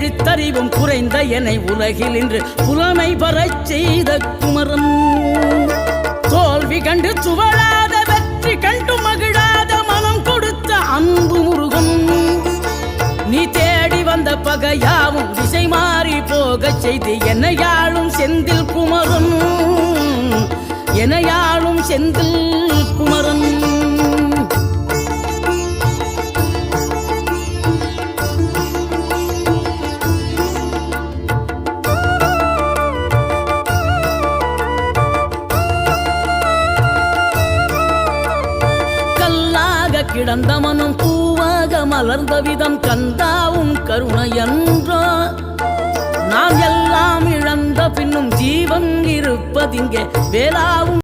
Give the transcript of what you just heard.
எழுத்தறிவும் குறைந்த என்னை உலகில் இன்று புலமை பெறச் செய்த குமரன். தோல்வி கண்டு துவளாத வெற்றி கண்டு மகிழாத மனம் கொடுத்த அன்பு முருகன். நீ தேடி வந்த பகையாவும் திசை மாறி போகச் செய்து என்னையாளும் செந்தில் குமரன். என்னையாளும் செந்தில் குமரன். கிடந்த மனம் பூவாக மலர்ந்த விதம் கந்தாவும் கருணை என்றோ. நாம் எல்லாம் இழந்த பின்னும் ஜீவன் இருப்பதிங்கே வேளாவும்